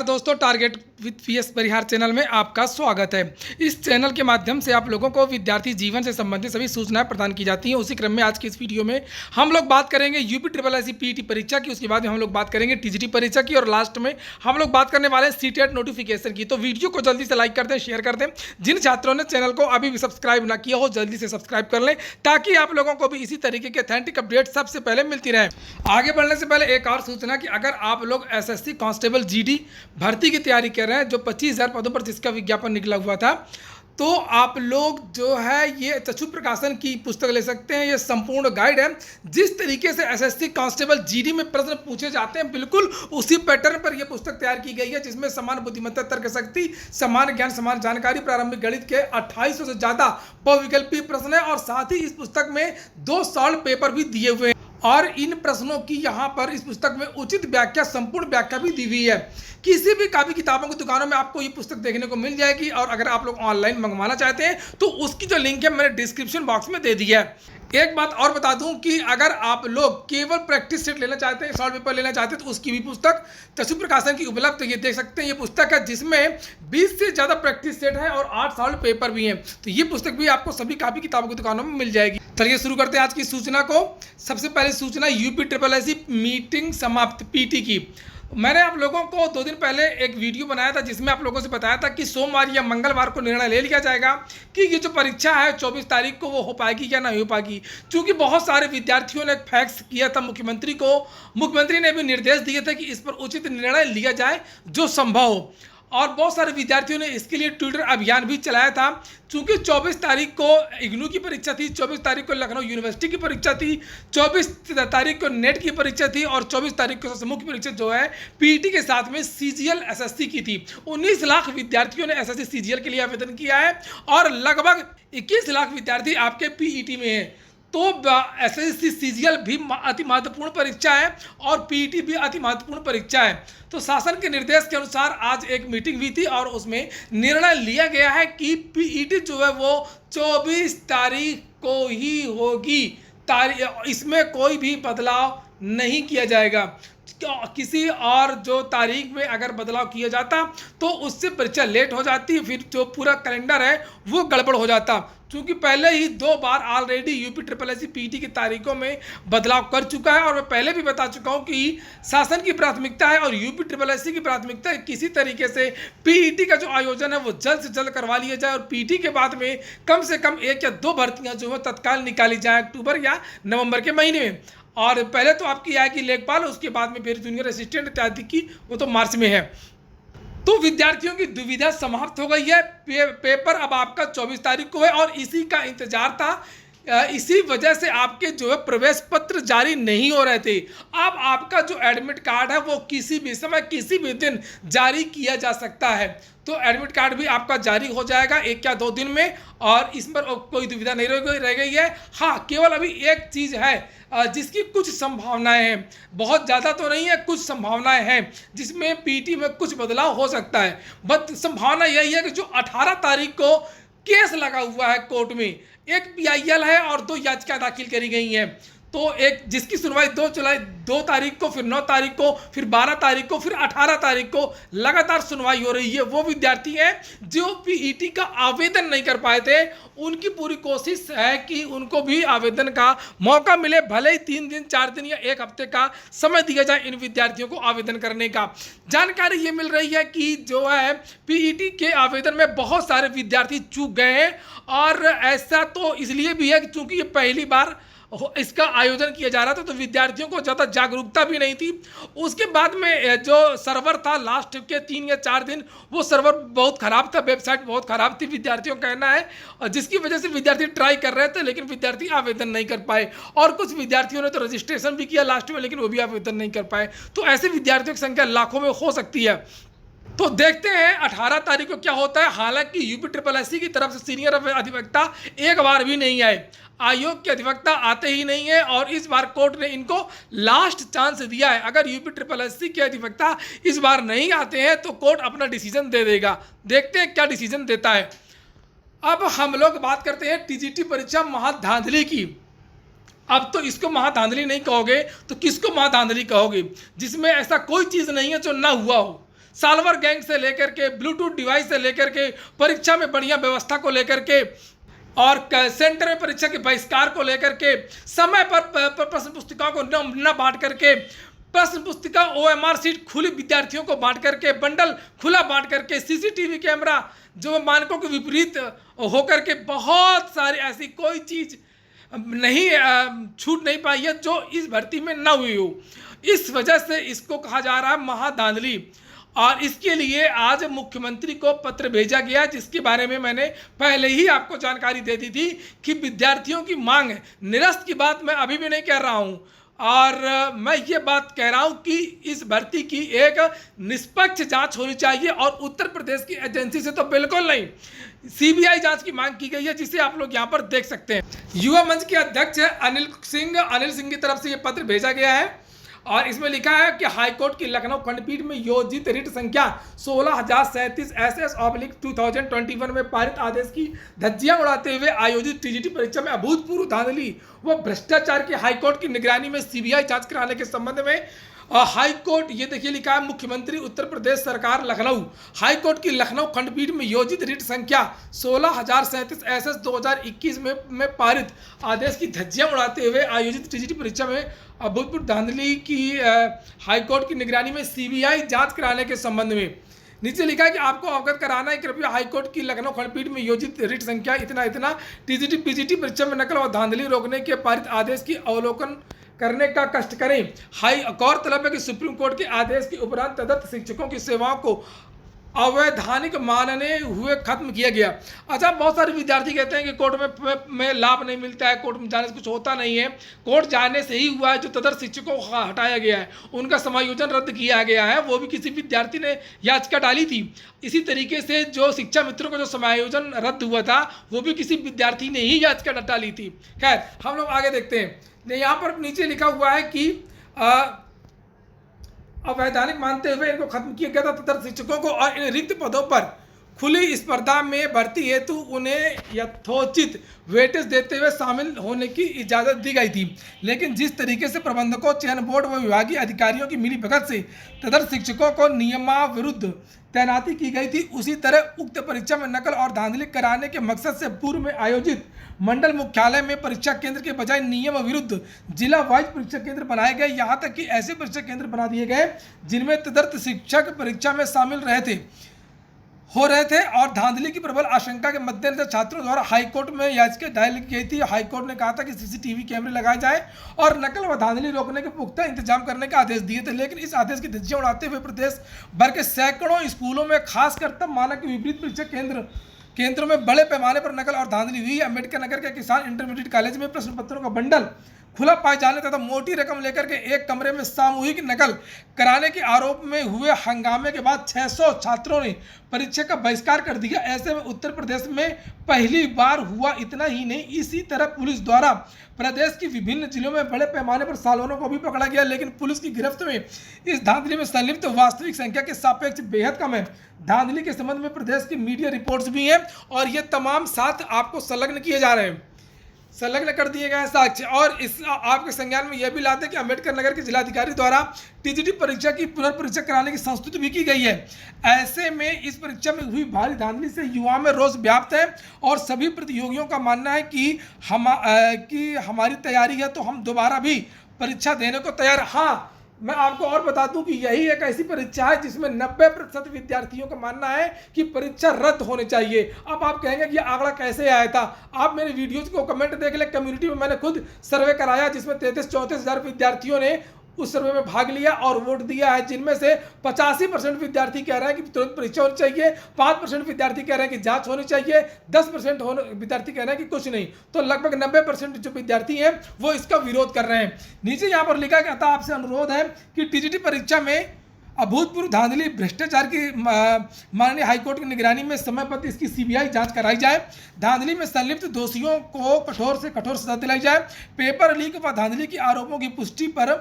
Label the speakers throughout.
Speaker 1: नमस्कार दोस्तों, target with PS Parihar channel में आपका स्वागत है। इस चैनल के माध्यम से आप लोगों को विद्यार्थी जीवन से संबंधित सभी सूचनाएं प्रदान की जाती हैं। उसी क्रम में आज की इस वीडियो में हम लोग बात करेंगे यूपी ट्रिपल एससी पीईटी परीक्षा की, उसके बाद में हम लोग बात करेंगे टीजीटी परीक्षा की और लास्ट में हम लोग बात करने वाले हैं सीटेट नोटिफिकेशन की। तो वीडियो को जल्दी से लाइक कर दें, शेयर कर दें। जिन छात्रों ने चैनल को अभी भी सब्सक्राइब ना किया हो जल्दी से सब्सक्राइब कर लें ताकि आप लोगों को भी इसी तरीके के ऑथेंटिक अपडेट सबसे पहले मिलती रहे। आगे बढ़ने से पहले एक और सूचना कि अगर आप लोग एसएससी कांस्टेबल जीडी भर्ती की तैयारी कर रहे हैं, जो 25,000 पदों पर जिसका विज्ञापन निकला हुआ था, तो आप लोग जो है ये चक्षु प्रकाशन की पुस्तक ले सकते हैं। ये संपूर्ण गाइड है। जिस तरीके से एसएससी कांस्टेबल जीडी में प्रश्न पूछे जाते हैं बिल्कुल उसी पैटर्न पर यह पुस्तक तैयार की गई है, जिसमें समान बुद्धिमत्ता, तर्क शक्ति, समान ज्ञान, समान जानकारी, प्रारंभिक गणित के 2800 से ज़्यादा बहुविकल्पीय प्रश्न है और साथ ही इस पुस्तक में 2 सॉल्व पेपर भी दिए हुए हैं और इन प्रश्नों की यहाँ पर इस पुस्तक में उचित व्याख्या, संपूर्ण व्याख्या भी दी हुई है। किसी भी कापी किताबों की दुकानों में आपको ये पुस्तक देखने को मिल जाएगी और अगर आप लोग ऑनलाइन मंगवाना चाहते हैं तो उसकी जो लिंक है मैंने डिस्क्रिप्शन बॉक्स में दे दी है। एक बात और बता दूं कि अगर आप लोग केवल प्रैक्टिस सेट लेना चाहते हैं, सॉल्व पेपर लेना चाहते हैं, तो उसकी भी पुस्तक चक्षु प्रकाशन की उपलब्ध है। ये देख सकते हैं, ये पुस्तक है जिसमें 20 से ज़्यादा प्रैक्टिस सेट है और 8 सॉल्व पेपर भी हैं। तो ये पुस्तक भी आपको सभी कापी किताबों की दुकानों में मिल जाएगी। चलिए शुरू करते हैं आज की सूचना को। सबसे पहले सूचना यूपी ट्रिपल एससी मीटिंग समाप्त पीटी की। मैंने आप लोगों को 2 दिन पहले एक वीडियो बनाया था जिसमें आप लोगों से बताया था कि सोमवार या मंगलवार को निर्णय ले लिया जाएगा कि ये जो परीक्षा है 24 तारीख को वो हो पाएगी या नहीं हो पाएगी। क्योंकि बहुत सारे विद्यार्थियों ने फैक्स किया था मुख्यमंत्री को, मुख्यमंत्री ने भी निर्देश दिए थे कि इस पर उचित निर्णय लिया जाए जो संभव हो, और बहुत सारे विद्यार्थियों ने इसके लिए ट्विटर अभियान भी चलाया था। चूँकि 24 तारीख को इग्नू की परीक्षा थी, 24 तारीख को लखनऊ यूनिवर्सिटी की परीक्षा थी, 24 तारीख को नेट की परीक्षा थी और 24 तारीख को सबसे मुख्य परीक्षा जो है पीईटी के साथ में सीजीएल एसएससी की थी। 19 लाख विद्यार्थियों ने एसएससी सीजीएल के लिए आवेदन किया है और लगभग 21 लाख विद्यार्थी आपके पीईटी में हैं। तो एसएससी सीजीएल भी अति महत्वपूर्ण परीक्षा है और पीईटी भी अति महत्वपूर्ण परीक्षा है। तो शासन के निर्देश के अनुसार आज एक मीटिंग हुई थी और उसमें निर्णय लिया गया है कि पीईटी जो है वो 24 तारीख को ही होगी। इसमें कोई भी बदलाव नहीं किया जाएगा। किसी और जो तारीख में अगर बदलाव किया जाता तो उससे परीक्षा लेट हो जाती, फिर जो पूरा कैलेंडर है वो गड़बड़ हो जाता। क्योंकि पहले ही 2 बार already UP triple SC PET की तारीखों में बदलाव कर चुका है और मैं पहले भी बता चुका हूं कि शासन की प्राथमिकता है और यूपी ट्रिपल एससी की प्राथमिकता है किसी तरीके से पीईटी का जो आयोजन है वो जल्द से जल्द करवा लिया जाए और पीईटी के बाद में कम से कम 1 या 2 भर्तियाँ जो है तत्काल निकाली जाए अक्टूबर या नवंबर के महीने में। और पहले तो आपकी आएगी लेखपाल, उसके बाद में फिर जूनियर असिस्टेंट इत्यादि की, वो तो मार्च में है। तो विद्यार्थियों की दुविधा समाप्त हो गई है। पेपर अब आपका 24 तारीख को है और इसी का इंतजार था। इसी वजह से आपके जो है प्रवेश पत्र जारी नहीं हो रहे थे। अब आपका जो एडमिट कार्ड है वो किसी भी समय किसी भी दिन जारी किया जा सकता है। तो एडमिट कार्ड भी आपका जारी हो जाएगा 1 या 2 दिन में और इस पर कोई दुविधा नहीं रह गई है। हाँ, केवल अभी एक चीज़ है जिसकी कुछ संभावनाएं हैं, बहुत ज़्यादा तो नहीं है, कुछ संभावनाएं हैं जिसमें पीईटी में कुछ बदलाव हो सकता है। बट संभावना यही है कि जो 18 तारीख को केस लगा हुआ है कोर्ट में, एक पीआईएल है और 2 याचिका दाखिल करी गई हैं। तो एक जिसकी सुनवाई 2 तारीख को, फिर 9 तारीख को, फिर 12 तारीख को, फिर 18 तारीख को लगातार सुनवाई हो रही है। वो विद्यार्थी हैं जो पीईटी का आवेदन नहीं कर पाए थे, उनकी पूरी कोशिश है कि उनको भी आवेदन का मौका मिले। भले ही 3 दिन, 4 दिन या 1 हफ्ते का समय दिया जाए इन विद्यार्थियों को आवेदन करने का। जानकारी ये मिल रही है कि जो है पीईटी के आवेदन में बहुत सारे विद्यार्थी चूक गए हैं और ऐसा तो इसलिए भी है कि चूँकि ये पहली बार इसका आयोजन किया जा रहा था तो विद्यार्थियों को ज़्यादा जागरूकता भी नहीं थी। उसके बाद में जो सर्वर था लास्ट के 3 या 4 दिन वो सर्वर बहुत ख़राब था, वेबसाइट बहुत ख़राब थी, विद्यार्थियों का कहना है, और जिसकी वजह से विद्यार्थी ट्राई कर रहे थे लेकिन विद्यार्थी आवेदन नहीं कर पाए। और कुछ विद्यार्थियों ने तो रजिस्ट्रेशन भी किया लास्ट में लेकिन वो भी आवेदन नहीं कर पाए। तो ऐसे विद्यार्थियों की संख्या लाखों में हो सकती है। तो देखते हैं 18 तारीख को क्या होता है। हालांकि यूपी ट्रिपल एससी की तरफ से सीनियर अधिवक्ता एक बार भी नहीं आए, आयोग के अधिवक्ता आते ही नहीं है और इस बार कोर्ट ने इनको लास्ट चांस दिया है। अगर यूपी ट्रिपल एससी के अधिवक्ता इस बार नहीं आते हैं तो कोर्ट अपना डिसीजन दे देगा। देखते हैं क्या डिसीजन देता है। अब हम लोग बात करते हैं टीजीटी परीक्षा महाधांधली की। अब तो इसको महाधांधली नहीं कहोगे तो किसको महाधांधली कहोगे, जिसमें ऐसा कोई चीज़ नहीं है जो ना हुआ हो। साल्वर गैंग से लेकर के ब्लूटूथ डिवाइस से लेकर के परीक्षा में बढ़िया व्यवस्था को लेकर के और सेंटर में परीक्षा के बहिष्कार को लेकर के समय पर प्रश्न पुस्तिकाओं को न बांट करके प्रश्न पुस्तिका OMR सीट खुली विद्यार्थियों को बांट करके बंडल खुला बांट करके CCTV कैमरा जो मानकों के विपरीत होकर के बहुत सारी ऐसी कोई चीज़ नहीं छूट नहीं पाई है जो इस भर्ती में न हुई हो। इस वजह से इसको कहा जा रहा है महाधांधली और इसके लिए आज मुख्यमंत्री को पत्र भेजा गया जिसके बारे में मैंने पहले ही आपको जानकारी दे दी थी कि विद्यार्थियों की मांग है। निरस्त की बात मैं अभी भी नहीं कह रहा हूं और मैं ये बात कह रहा हूं कि इस भर्ती की एक निष्पक्ष जांच होनी चाहिए और उत्तर प्रदेश की एजेंसी से तो बिल्कुल नहीं, CBI जांच की मांग की गई है जिसे आप लोग यहां पर देख सकते हैं। युवा मंच के अध्यक्ष अनिल सिंह की तरफ से ये पत्र भेजा गया है और इसमें लिखा है कि हाईकोर्ट की लखनऊ खंडपीठ में योजित रिट संख्या 16,037 SS/2021 में पारित आदेश की धज्जियां उड़ाते हुए आयोजित TGT परीक्षा में अभूतपूर्व धांधली व भ्रष्टाचार की हाईकोर्ट की निगरानी में CBI जांच कराने के संबंध में हाईकोर्ट, ये देखिए लिखा है मुख्यमंत्री उत्तर प्रदेश सरकार लखनऊ, हाईकोर्ट की लखनऊ खंडपीठ में योजित रिट संख्या 16,037 SS/2021 में पारित आदेश की धज्जियां उड़ाते हुए आयोजित TGT परीक्षा में अभूतपूर्व धांधली की हाईकोर्ट की निगरानी में CBI जांच कराने के संबंध में नीचे लिखा है कि आपको अवगत कराना है कृपया हाईकोर्ट की लखनऊ खंडपीठ में योजित रिट संख्या इतना TGT PGT परीक्षा में नकल और धांधली रोकने के पारित आदेश की अवलोकन करने का कष्ट करें। गौरतलब है कि सुप्रीम कोर्ट के आदेश के उपरांत तदर्थ शिक्षकों की सेवाओं को अवैधानिक मानने हुए खत्म किया गया। अच्छा, बहुत सारे विद्यार्थी कहते हैं कि कोर्ट में लाभ नहीं मिलता है, कोर्ट में जाने से कुछ होता नहीं है। कोर्ट जाने से ही हुआ है जो तदर्थ शिक्षकों को हटाया गया है, उनका समायोजन रद्द किया गया है, वो भी किसी विद्यार्थी ने याचिका डाली थी। इसी तरीके से जो शिक्षा मित्रों का जो समायोजन रद्द हुआ था वो भी किसी विद्यार्थी ने ही याचिका डाली थी। खैर, हम लोग आगे देखते हैं। यहाँ पर नीचे लिखा हुआ है कि अवैधानिक मानते हुए इनको खत्म किया गया था तदर्थ शिक्षकों को और इन रिक्त पदों पर खुली स्पर्धा में भर्ती हेतु उन्हें यथोचित वेटेज देते हुए शामिल होने की इजाज़त दी गई थी। लेकिन जिस तरीके से प्रबंधकों, चयन बोर्ड व विभागीय अधिकारियों की मिलीभगत से तदर्थ शिक्षकों को नियमाविरुद्ध तैनाती की गई थी, उसी तरह उक्त परीक्षा में नकल और धांधली कराने के मकसद से पूर्व में आयोजित मंडल मुख्यालय में परीक्षा केंद्र के बजाय नियम विरुद्ध जिला वाइज परीक्षा केंद्र बनाए गए। यहाँ तक कि ऐसे परीक्षा केंद्र बना दिए गए जिनमें तदर्थ शिक्षक परीक्षा में शामिल हो रहे थे और धांधली की प्रबल आशंका के मद्देनजर छात्रों द्वारा हाईकोर्ट में याचिका दायर की गई थी। हाईकोर्ट ने कहा था कि CCTV कैमरे लगाए जाए और नकल व धांधली रोकने के पुख्ता इंतजाम करने के आदेश दिए थे। लेकिन इस आदेश की धज्जियां उड़ाते हुए प्रदेश भर के सैकड़ों स्कूलों में खासकर तब मानक के विपरीत परीक्षा केंद्रों में बड़े पैमाने पर नकल और धांधली हुई। अम्बेडकर नगर के किसान इंटरमीडिएट कॉलेज में प्रश्न पत्रों का बंडल खुला पाए जाने तथा मोटी रकम लेकर के एक कमरे में सामूहिक नकल कराने के आरोप में हुए हंगामे के बाद 600 छात्रों ने परीक्षा का बहिष्कार कर दिया। ऐसे में उत्तर प्रदेश में पहली बार हुआ। इतना ही नहीं, इसी तरह पुलिस द्वारा प्रदेश की विभिन्न जिलों में बड़े पैमाने पर सालोनों को भी पकड़ा गया। लेकिन पुलिस की गिरफ्त में इस धांधली में संलिप्त वास्तविक संख्या के सापेक्ष बेहद कम है। धांधली के संबंध में प्रदेश की मीडिया रिपोर्ट्स भी हैं और ये तमाम साथ आपको संलग्न किए जा रहे हैं, संलग्न कर दिए गए साक्ष्य। और इस आपके संज्ञान में यह भी लाते कि अम्बेडकर नगर के जिलाधिकारी द्वारा TGT परीक्षा की पुनर्परीक्षा कराने की संस्तुति भी की गई है। ऐसे में इस परीक्षा में हुई भारी धांधली से युवाओं में रोष व्याप्त है और सभी प्रतियोगियों का मानना है कि हमारी तैयारी है तो हम दोबारा भी परीक्षा देने को तैयार। हाँ, मैं आपको और बता दूं कि यही एक ऐसी परीक्षा है जिसमें 90% विद्यार्थियों का मानना है कि परीक्षा रद्द होनी चाहिए। अब आप कहेंगे कि ये आंकड़ा कैसे आया था? आप मेरे वीडियोज को कमेंट देख लें। कम्युनिटी में मैंने खुद सर्वे कराया जिसमें 33-34 हज़ार विद्यार्थियों ने उस सर्वे में भाग लिया और वोट दिया है, जिनमें से 85% विद्यार्थी कह रहे हैं कि तुरंत परीक्षा होनी चाहिए, 5% विद्यार्थी कह रहे हैं कि जांच होनी चाहिए, 10% विद्यार्थी कह रहे हैं कि कुछ नहीं। तो लगभग 90% जो विद्यार्थी हैं वो इसका विरोध कर रहे हैं। नीचे यहाँ पर लिखा है कि अतः आपसे अनुरोध है कि TGT परीक्षा में अभूतपूर्व धांधली भ्रष्टाचार की माननीय हाईकोर्ट की निगरानी में समयबद्ध इसकी CBI जांच कराई जाए। धांधली में संलिप्त दोषियों को कठोर से कठोर सजा दिलाई जाए। पेपर लीक व धांधली के आरोपों की पुष्टि पर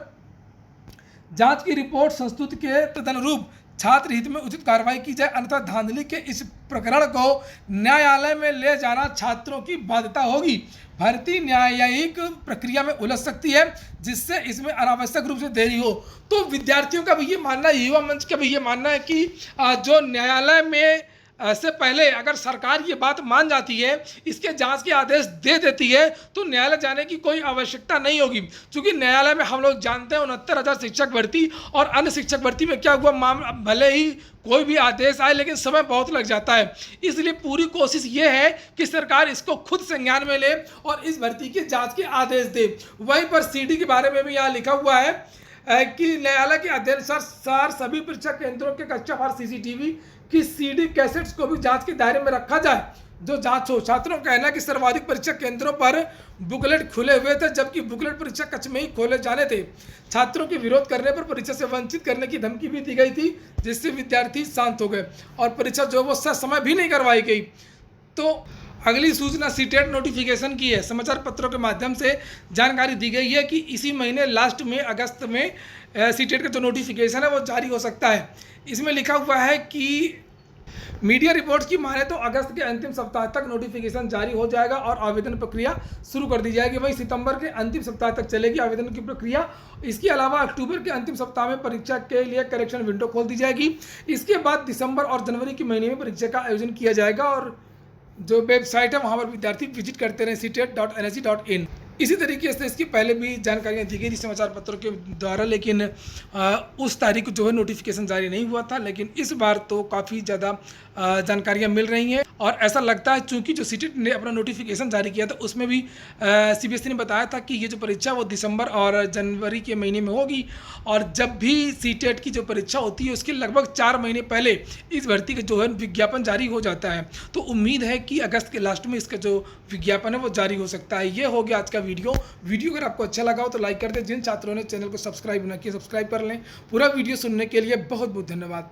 Speaker 1: जांच की रिपोर्ट संस्तुत के तदनुरूप छात्र हित में उचित कार्रवाई की जाए, अन्यथा धांधली के इस प्रकरण को न्यायालय में ले जाना छात्रों की बाध्यता होगी। भर्ती न्यायिक प्रक्रिया में उलझ सकती है, जिससे इसमें अनावश्यक रूप से देरी हो। तो विद्यार्थियों का भी ये मानना है, युवा मंच का भी ये मानना है कि जो न्यायालय में से पहले अगर सरकार ये बात मान जाती है, इसके जांच के आदेश दे देती है, तो न्यायालय जाने की कोई आवश्यकता नहीं होगी। क्योंकि न्यायालय में हम लोग जानते हैं 69,000 शिक्षक भर्ती और अन्य शिक्षक भर्ती में क्या हुआ मामला, भले ही कोई भी आदेश आए लेकिन समय बहुत लग जाता है। इसलिए पूरी कोशिश ये है कि सरकार इसको खुद संज्ञान में ले और इस भर्ती की जाँच के आदेश दे। वहीं पर CD के बारे में भी यहाँ लिखा हुआ है कि न्यायालय के आदेशानुसार सभी परीक्षा केंद्रों के कक्षा फार CCTV कि CD कैसेट्स को भी जांच के दायरे में रखा जाए, जो जांच हो। छात्रों का कहना है कि सर्वाधिक परीक्षा केंद्रों पर बुकलेट खुले हुए थे, जबकि बुकलेट परीक्षा कक्ष में ही खोले जाने थे। छात्रों के विरोध करने पर परीक्षा से वंचित करने की धमकी भी दी गई थी, जिससे विद्यार्थी शांत हो गए और परीक्षा जो वो समय भी नहीं करवाई गई। तो अगली सूचना सीटेट नोटिफिकेशन की है। समाचार पत्रों के माध्यम से जानकारी दी गई है कि इसी महीने लास्ट में अगस्त में सीटेट का जो नोटिफिकेशन है वो जारी हो सकता है। इसमें लिखा हुआ है कि मीडिया रिपोर्ट्स की माने तो अगस्त के अंतिम सप्ताह तक नोटिफिकेशन जारी हो जाएगा और आवेदन प्रक्रिया शुरू कर दी जाएगी। वहीं सितंबर के अंतिम सप्ताह तक चलेगी आवेदन की प्रक्रिया। इसके अलावा अक्टूबर के अंतिम सप्ताह में परीक्षा के लिए करेक्शन विंडो खोल दी जाएगी। इसके बाद दिसंबर और जनवरी के महीने में परीक्षा का आयोजन किया जाएगा और जो वेबसाइट है वहाँ पर विद्यार्थी विजिट करते रहें ctet.nhc.in। इसी तरीके से इसकी पहले भी जानकारियाँ दी गई थी समाचार पत्रों के द्वारा, लेकिन उस तारीख को जो है नोटिफिकेशन जारी नहीं हुआ था। लेकिन इस बार तो काफ़ी ज़्यादा जानकारियाँ मिल रही हैं और ऐसा लगता है चूँकि जो सीटेट ने अपना नोटिफिकेशन जारी किया था उसमें भी CBSE ने बताया था कि ये जो परीक्षा वो दिसंबर और जनवरी के महीने में होगी। और जब भी सीटेट की जो परीक्षा होती है उसके लगभग 4 महीने पहले इस भर्ती का जो है विज्ञापन जारी हो जाता है। तो उम्मीद है कि अगस्त के लास्ट में इसका जो विज्ञापन है वो जारी हो सकता है। ये हो गया आज का वीडियो अगर आपको अच्छा लगा हो तो लाइक कर दें। जिन छात्रों ने चैनल को सब्सक्राइब न किया सब्सक्राइब कर लें। पूरा वीडियो सुनने के लिए बहुत बहुत धन्यवाद।